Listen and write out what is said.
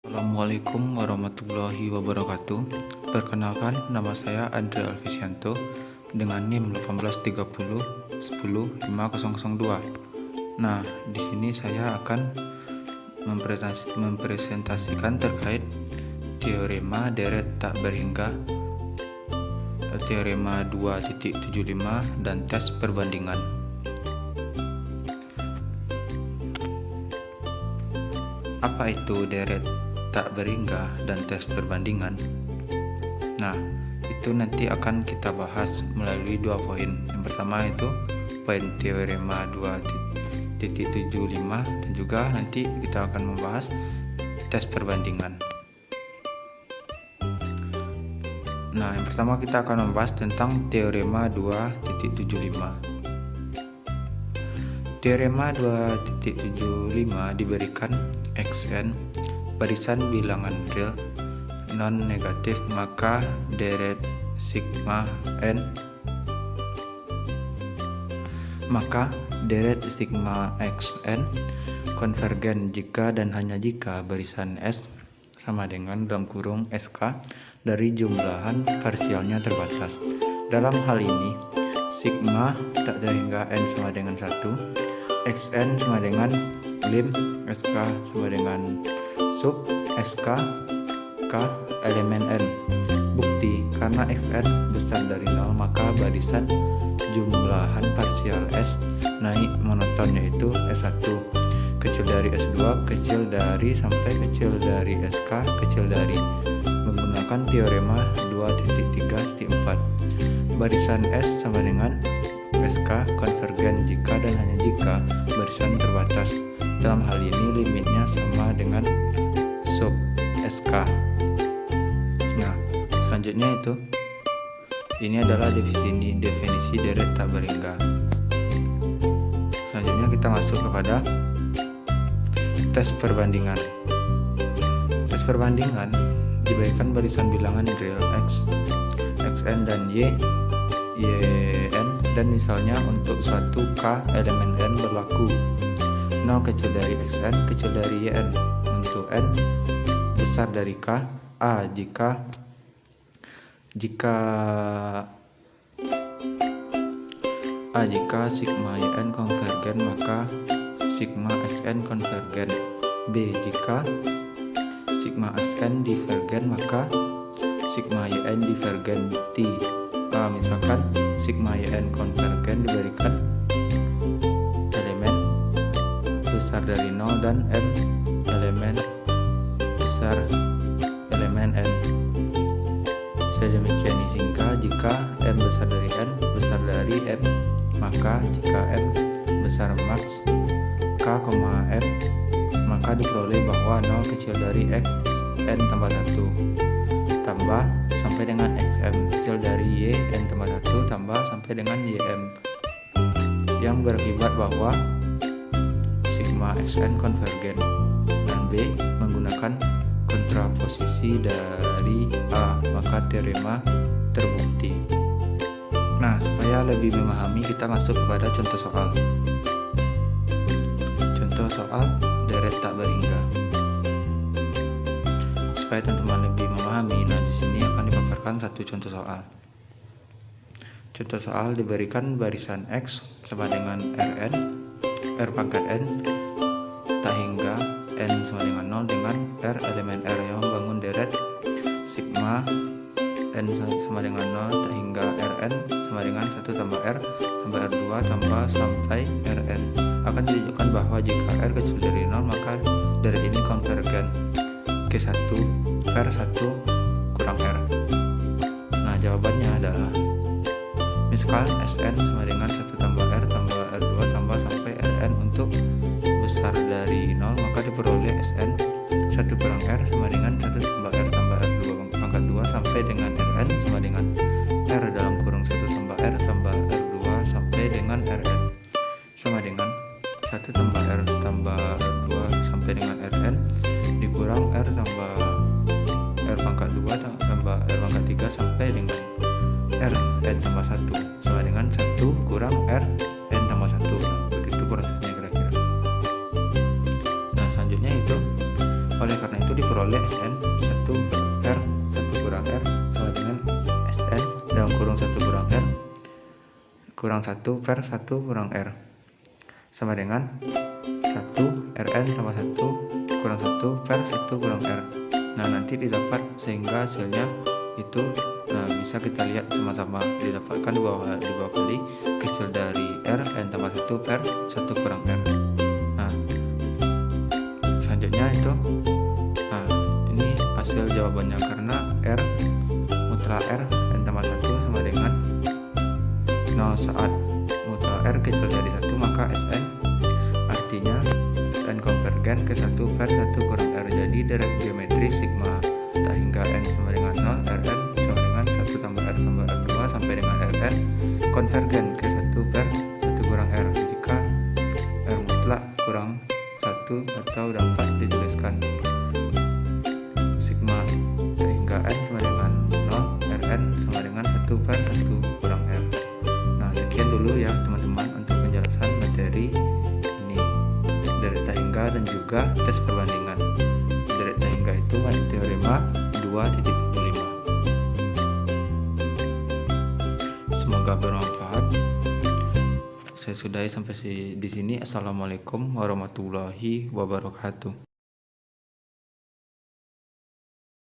Assalamualaikum warahmatullahi wabarakatuh. Perkenalkan, nama saya Andre Alfisianto dengan NIM 1830105002. Nah, di sini saya akan mempresentasikan terkait teorema deret tak berhingga, teorema 2.75 dan tes perbandingan. Apa itu deret tak berhingga dan tes perbandingan? Nah, itu nanti akan kita bahas melalui dua poin. Yang pertama itu poin teorema 2.75 dan juga nanti kita akan membahas tes perbandingan. Nah, yang pertama kita akan membahas tentang teorema 2.75. Teorema 2.75 diberikan Xn barisan bilangan real non negatif, maka deret sigma xn konvergen jika dan hanya jika barisan S sama dengan dalam kurung SK dari jumlahan parsialnya terbatas. Dalam hal ini sigma tak terhingga n sama dengan 1, xn sama dengan lim SK sama dengan sub SK K elemen n. Bukti, karena xn besar dari 0 maka barisan jumlahan parsial S naik monoton, yaitu S1 kecil dari S2 kecil dari sampai kecil dari SK kecil dari, menggunakan teorema 2.3.4. Barisan S sama dengan SK konvergen jika dan hanya jika barisan terbatas. Dalam hal ini limitnya sama dengan sub SK. Nah, selanjutnya ini adalah definisi deret tak berhingga. Selanjutnya kita masuk kepada tes perbandingan. Tes perbandingan diberikan barisan bilangan real X, Xn dan Y, Yn, dan misalnya untuk suatu K elemen N berlaku 0 kecil dari Xn kecil dari Yn untuk N besar dari K A jika sigma Yn konvergen maka sigma Xn konvergen. B jika sigma Xn divergen maka sigma Yn divergen. T A misalkan sigma Yn konvergen diberikan elemen besar dari 0 dan n elemen besar elemen n. Sedemikian hingga jika m besar dari n besar dari m, maka jika m besar max k, m, maka diperoleh bahwa 0 kecil dari x n tambah 1 tambah sampai dengan xm kecil dari y n tambah 1 tambah sampai dengan ym, yang berakibat bahwa sigma xn konvergen. Dan B menggunakan kontraposisi dari A, maka teorema terbukti. Nah, supaya lebih memahami kita masuk kepada contoh soal. Contoh soal deret tak berhingga. Supaya teman-teman lebih memahami, nah di sini akan dipaparkan satu contoh soal. Contoh soal diberikan barisan X sama dengan Rn, R pangkat N tak hingga N sama dengan 0 dengan R elemen R yang membangun deret sigma N sama dengan 0 tak hingga Rn sama dengan 1 tambah R tambah R2 tambah sampai Rn. Akan ditunjukkan bahwa jika R kecil dari 0 maka deret ini konvergen K1 R1 kurang R. Nah, jawabannya adalah misal Sn sama dengan 1 tambah R tambah R2 tambah sampai Rn untuk besar dari 0, maka diperoleh Sn 1 kurang R sama dengan 1 tambah R tambah R2 pangkat 2 sampai dengan Rn sama dengan R dalam kurung 1 tambah R tambah R2 sampai dengan Rn sama dengan 1 tambah R tambah R2 sampai dengan Rn dikurang R tambah R pangkat 2 tambah R pangkat 3 sampai dengan R N tambah 1 sama dengan 1 kurang R N tambah 1. Nah, begitu prosesnya kira-kira. Nah, selanjutnya oleh karena itu diperoleh Sn 1 R 1 kurang R sama dengan Sn dalam kurung 1 kurang R kurang 1 per 1 kurang R sama dengan 1 Rn tambah 1 kurang 1 per 1 kurang R. Nah, nanti didapat sehingga hasilnya itu bisa kita lihat sama-sama didapatkan dua kali kecil dari R N tambah 1 per 1 kurang R. Nah, selanjutnya itu ini hasil jawabannya karena R mutlak R N tambah 1 sama dengan 0 saat mutlak R kecil dari 1, maka Sn artinya Sn konvergen ke 1 per 1 kurang R. Jadi deret geometri sigma tak hingga N sama dengan 0 Rn sama dengan 1 tambah R tambah R2 sampai dengan Rn konvergen ke 1 per 1 kurang R jika R mutlak kurang 1 atau dapat dituliskan sigma tak hingga N sama dengan 0 Rn sama dengan 1 per 1 kurang R. Nah, sekian dulu ya teman-teman untuk penjelasan materi ini, deret tak hingga dan juga tes perbandingan. Deret tak hingga itu ada teorema 2.75. Semoga bermanfaat. Saya sudahi sampai di sini. Assalamualaikum warahmatullahi wabarakatuh.